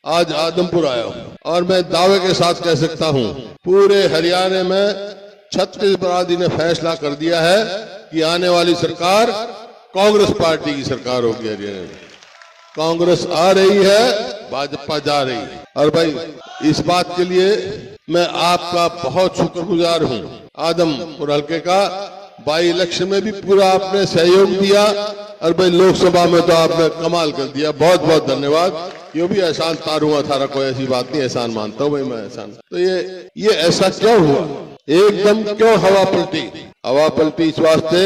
आज आदमपुर आया हूं और मैं दावे के साथ कह सकता हूं पूरे हरियाणा में छत्तीस बरादरी ने फैसला कर दिया है कि आने वाली सरकार कांग्रेस पार्टी की सरकार होगी। हरियाणा में कांग्रेस आ रही है, भाजपा जा रही है। और भाई इस बात के लिए मैं आपका बहुत शुक्रगुजार हूं। आदमपुर हल्के का बाई इलेक्शन में भी पूरा आपने सहयोग दिया और भाई लोकसभा में तो आपने कमाल कर दिया। बहुत बहुत धन्यवाद। ये भी एहसान तारूंगा थारा, कोई ऐसी बात नहीं, एहसान मानता हूं भाई मैं एहसान। तो ये ऐसा क्यों हुआ, एकदम क्यों हवा पलटी? हवा पलटी इस वास्ते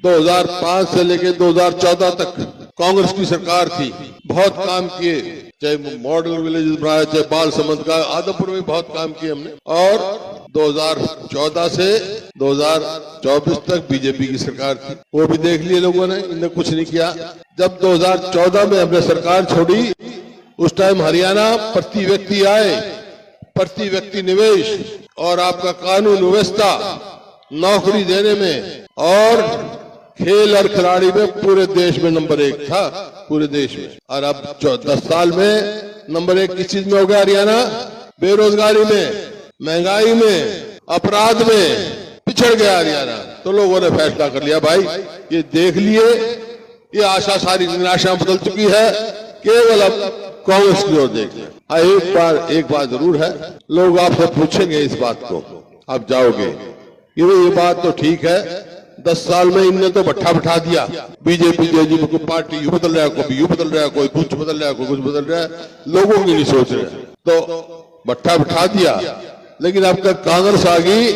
2005 से लेके 2014 तक कांग्रेस की सरकार थी, बहुत काम किए, चाहे मॉडल विलेज बनाया, चाहे बाल समंद का, आदमपुर में बहुत काम किए हमने। और 2014 से 2024 तक बीजेपी की सरकार थी, वो भी देख लिए लोगों ने, इन्हें कुछ नहीं किया। जब 2014 में हमने सरकार छोड़ी, उस टाइम हरियाणा प्रति व्यक्ति आय, प्रति व्यक्ति निवेश और आपका कानून व्यवस्था, नौकरी देने में और खेल और खिलाड़ी में पूरे देश में नंबर 1 था, पूरे देश में। और अब 10 साल में नंबर 1 किस चीज में हो गया हरियाणा? बेरोजगारी में, महंगाई में, अपराध में पिछड़ गया हरियाणा। तो लोगों ने फैसला कर लिया भाई ये देख लिए, ये आशा सारी निराशा बदल चुकी है, केवल अब कांग्रेस की ओर देख लिया। एक बात जरूर है, लोग आपसे पूछेंगे इस बात को, आप जाओगे ये बात तो ठीक है, 10 साल में इनने तो भट्ठा बिठा दिया, बीजेपी जेजेपी को पार्टी यू बदल रहा है, कोई यू बदल रहा है, कोई कुछ बदल रहा है, कोई कुछ बदल रहा है, लोगों की नहीं सोच रहे, तो भट्ठा बिठा दिया। लेकिन अब तक कांग्रेस आ गई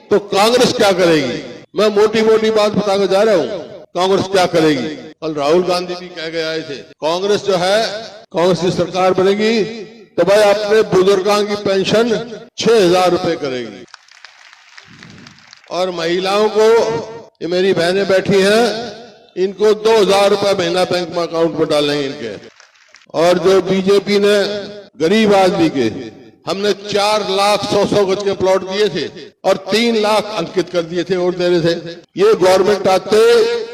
तो कांग्रेस क्या करेगी? मैं मोटी मोटी बात बताकर जा रहा हूँ, कांग्रेस क्या करेगी। कल राहुल गांधी भी कह के आए थे, कांग्रेस जो है, कांग्रेस की सरकार बनेगी तो भाई अपने बुजुर्गों की पेंशन 6,000 रुपए करेगी। और महिलाओं को, ये मेरी बहनें बैठी हैं, इनको 2,000 रुपए महीना बैंक में अकाउंट में डालेंगे इनके। और जो बीजेपी ने गरीब आदमी के, हमने 4 लाख 100 गज के प्लॉट दिए थे और 3 लाख अंकित कर दिए थे और दे रहे थे। ये गवर्नमेंट आते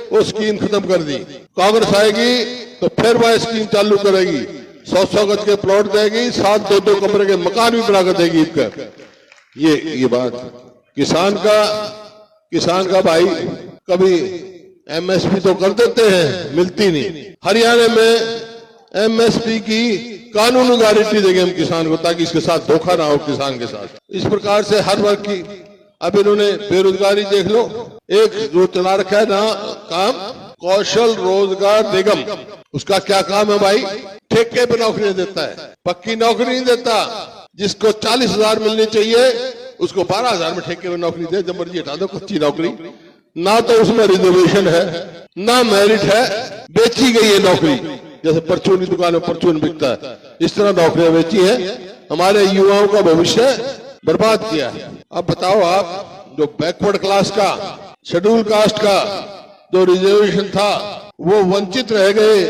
वो स्कीम खत्म कर दी। कांग्रेस आएगी तो फिर वह स्कीम चालू करेगी, 100 गज के प्लॉट देगी, 7 2 कमरे के मकान भी बनाकर देगी इनका। ये बात किसान का भाई कभी एमएसपी तो कर देते हैं, मिलती नहीं। हरियाणा में एमएसपी की कानूनी गारंटी देंगे हम किसान को, ताकि इसके साथ धोखा ना हो किसान के साथ। इस प्रकार से हर वर्ग की, अब इन्होंने बेरोजगारी देख लो, एक जो चला रखा है ना काम, कौशल रोजगार निगम, उसका क्या काम है भाई? ठेके पे नौकरी देता है, पक्की नौकरी नहीं देता। जिसको 40,000 मिलनी चाहिए उसको 12,000 में ठेके में नौकरी दे, जब मर्जी हटा दो कच्ची नौकरी। ना तो उसमें रिजर्वेशन है, ना मेरिट है, बेची गई है नौकरी। जैसे परचून की दुकान में परचून बिकता है, इस तरह नौकरियां बेची है, हमारे युवाओं का भविष्य बर्बाद किया है। अब बताओ आप, जो बैकवर्ड क्लास का, शेड्यूल कास्ट का जो रिजर्वेशन था वो वंचित रह गए,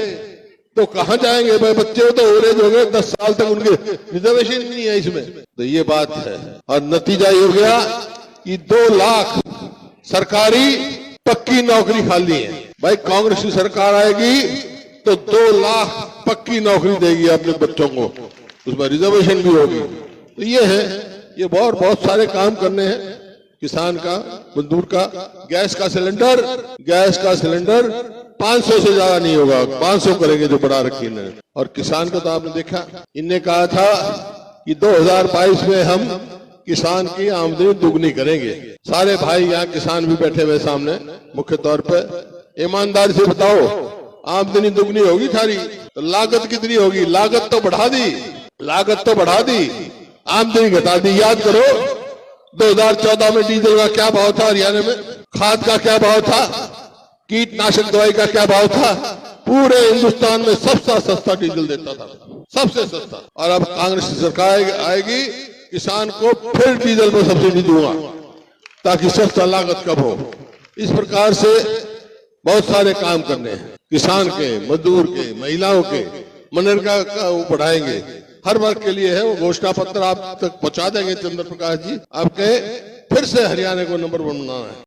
तो कहां जाएंगे भाई? बच्चे तो ओवरेज हो गए, 10 साल तक उनके रिजर्वेशन ही नहीं है इसमें। तो ये बात है, और नतीजा ये हो गया कि 2 लाख सरकारी पक्की नौकरी खाली है। भाई कांग्रेस की सरकार आएगी तो 2 लाख पक्की नौकरी देगी अपने बच्चों को, उसमें रिजर्वेशन भी होगी। तो ये है, ये बहुत सारे काम करने हैं किसान का, मजदूर का। गैस का सिलेंडर 500 से ज्यादा नहीं होगा, 500 करेंगे जो बढ़ा रखी इन्होंने। और किसान का तो आपने देखा, इनने कहा था कि 2022 में हम किसान की आमदनी दुगनी करेंगे। सारे भाई यहाँ किसान भी बैठे हुए सामने, मुख्य तौर पे ईमानदारी से बताओ, आमदनी दुगनी होगी थारी तो लागत कितनी होगी? लागत तो बढ़ा दी, आमदनी घटा दी। याद करो 2014 में डीजल का क्या भाव था हरियाणा में, खाद का क्या भाव था, कीटनाशक दवाई का क्या भाव था? पूरे हिंदुस्तान में सबसे सस्ता डीजल देता था, सबसे सस्ता। और अब कांग्रेस की सरकार आएगी, किसान को फिर डीजल में सब्सिडी दूंगा ताकि सस्ता लागत कम हो। इस प्रकार से बहुत सारे काम करने हैं, किसान के, मजदूर के, महिलाओं के, मनरेगा का वो बढ़ाएंगे, हर वर्ग के लिए है। वो घोषणा पत्र आप तक पहुंचा देंगे चंद्र प्रकाश जी, आपके फिर से हरियाणा को नंबर 1 बनाना है।